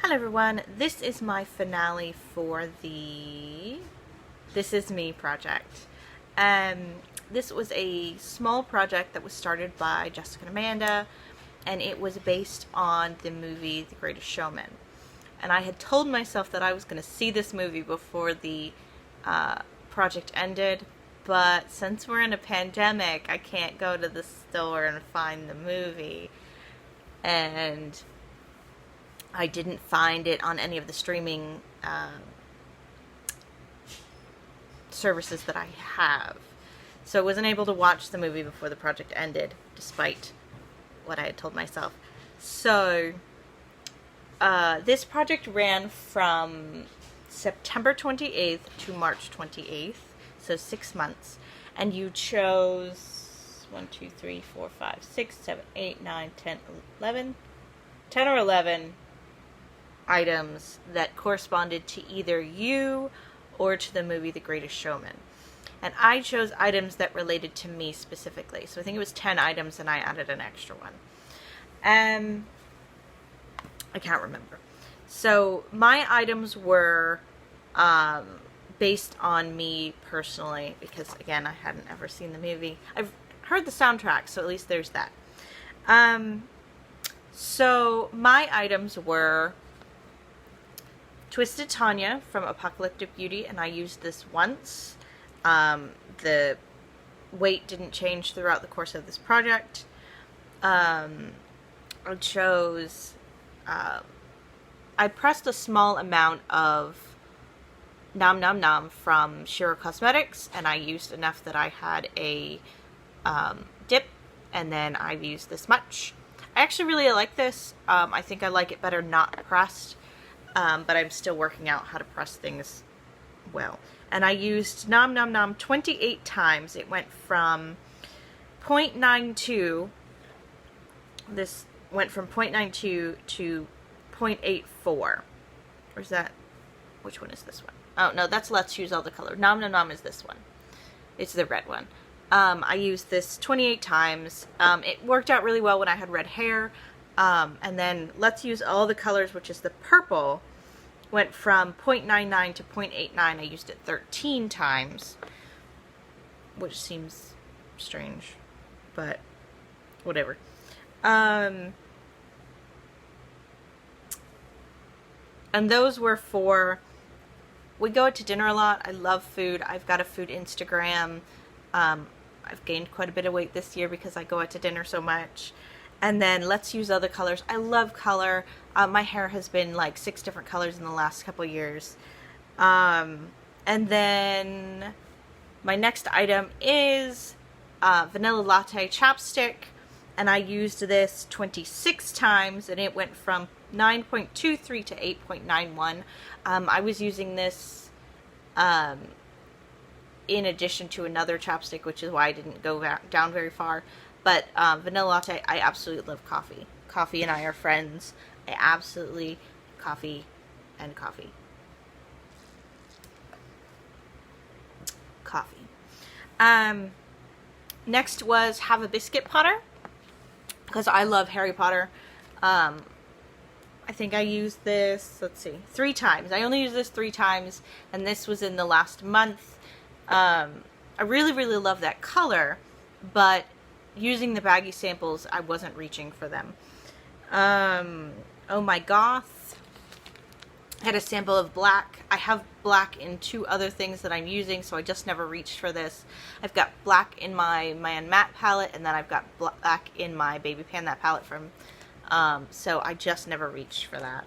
Hello everyone, this is my finale for the This Is Me project. This was a small project that was started by Jessica and Amanda, and it was based on the movie The Greatest Showman. And I had told myself that I was going to see this movie before the project ended, but since we're in a pandemic, I can't go to the store and find the movie. And I didn't find it on any of the streaming services that I have. So I wasn't able to watch the movie before the project ended, despite what I had told myself. So this project ran from September 28th to March 28th, so 6 months. And you chose 1, 2, 3, 4, 5, 6, 7, 8, 9, 10, 11, 10 or 11 items that corresponded to either you or to the movie The Greatest Showman. And I chose items that related to me specifically. So I think it was 10 items and I added an extra one. I can't remember. So my items were based on me personally because, again, I hadn't ever seen the movie. I've heard the soundtrack, so at least there's that. So my items were Twisted Tanya from Apocalyptic Beauty, and I used this once. The weight didn't change throughout the course of this project. I chose, I pressed a small amount of Nom Nom Nom from Shiro Cosmetics, and I used enough that I had a dip, and then I've used this much. I actually really like this. I think I like it better not pressed. But I'm still working out how to press things well. And I used Nom Nom Nom 28 times. It went from 0.92, this went from 0.92 to 0.84. Or is that, which one is this one? Oh, no, that's Let's Use All the Color. Nom Nom Nom is this one. It's the red one. I used this 28 times. It worked out really well when I had red hair. And then Let's Use All the Colors, which is the purple, went from 0.99 to 0.89. I used it 13 times, which seems strange, but whatever. And those were for, we go out to dinner a lot. I love food. I've got a food Instagram. I've gained quite a bit of weight this year because I go out to dinner so much. And then Let's Use Other Colors. I love color. My hair has been like 6 different colors in the last couple years. And then my next item is Vanilla Latte Chapstick. And I used this 26 times and it went from 9.23 to 8.91. I was using this in addition to another chapstick, which is why I didn't go down very far. But Vanilla Latte, I absolutely love coffee. Coffee and I are friends. I absolutely coffee and coffee. Coffee. Next was Have a Biscuit Potter, because I love Harry Potter. I think I used this, let's see, 3 times. I only used this 3 times, and this was in the last month. I really, really love that color, but using the baggy samples, I wasn't reaching for them. Oh My Goth had a sample of black. I have black in 2 other things that I'm using, so I just never reached for this. I've got black in my Matte palette, and then I've got black in my Baby Pan, that palette from, so I just never reached for that.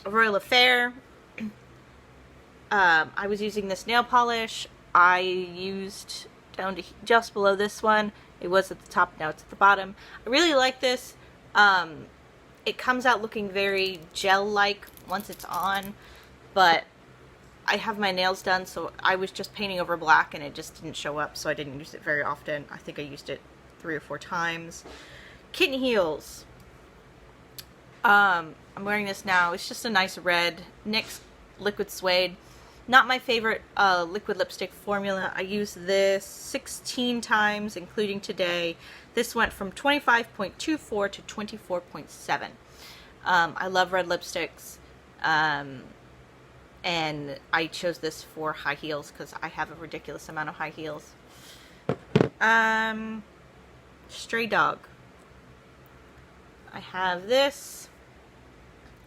Royal Affair. I was using this nail polish. I used down to just below this one. It was at the top, now it's at the bottom. I really like this. It comes out looking very gel-like once it's on, but I have my nails done, so I was just painting over black and it just didn't show up, so I didn't use it very often. I think I used it 3 or 4 times. Kitten Heels. I'm wearing this now. It's just a nice red NYX Liquid Suede. Not my favorite liquid lipstick formula. I used this 16 times, including today. This went from 25.24 to 24.7. I love red lipsticks. And I chose this for high heels because I have a ridiculous amount of high heels. Stray Dog. I have this.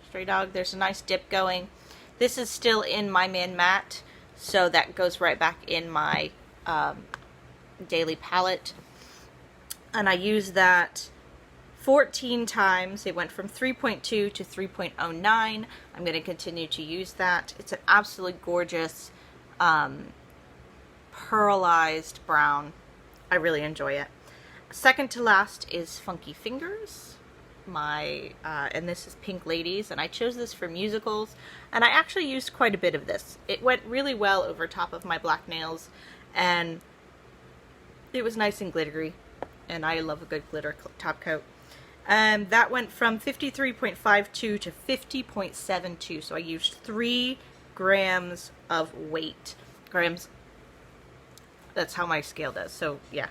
Stray Dog. There's a nice dip going. This is still in my Man Matte, so that goes right back in my daily palette. And I use that 14 times. It went from 3.2 to 3.09. I'm going to continue to use that. It's an absolutely gorgeous pearlized brown. I really enjoy it. Second to last is Funky Fingers. And this is Pink Ladies, and I chose this for musicals, and I actually used quite a bit of this. It went really well over top of my black nails, and it was nice and glittery, and I love a good glitter top coat. That went from 53.52 to 50.72, so I used 3 grams of weight. Grams, that's how my scale does, so yeah.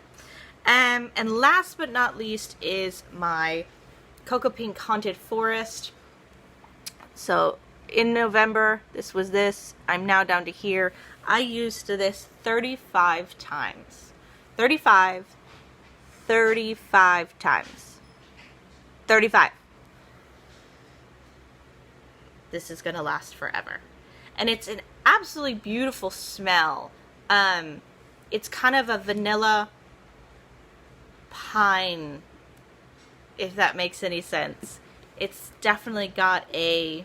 And last but not least is my Cocoa Pink Haunted Forest. So in November, this was this. I'm now down to here. I used this 35 times. 35 times. 35. This is gonna last forever. And it's an absolutely beautiful smell. It's kind of a vanilla pine, if that makes any sense. It's definitely got it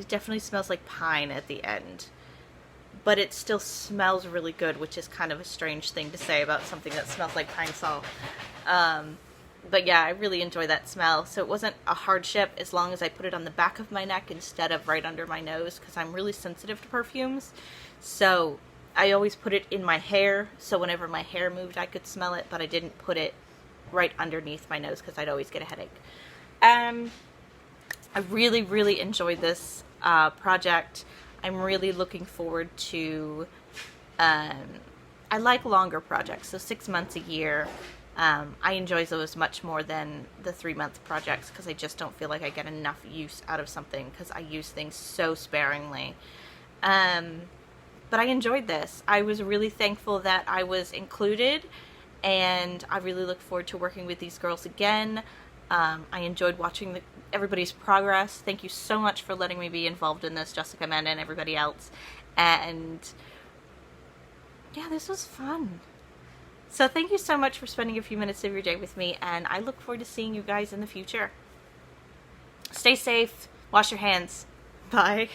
definitely smells like pine at the end, but it still smells really good, which is kind of a strange thing to say about something that smells like pine sol. But yeah, I really enjoy that smell. So it wasn't a hardship as long as I put it on the back of my neck instead of right under my nose, because I'm really sensitive to perfumes. So I always put it in my hair, so whenever my hair moved I could smell it, but I didn't put it right underneath my nose because I'd always get a headache. I really, really enjoyed this project. I'm really looking forward to, I like longer projects, so 6 months, a year. I enjoy those much more than the 3-month projects because I just don't feel like I get enough use out of something because I use things so sparingly. But I enjoyed this. I was really thankful that I was included, and I really look forward to working with these girls again. I enjoyed watching everybody's progress. Thank you so much for letting me be involved in this, Jessica, Amanda, and everybody else. And yeah, this was fun. So thank you so much for spending a few minutes of your day with me, and I look forward to seeing you guys in the future. Stay safe. Wash your hands. Bye.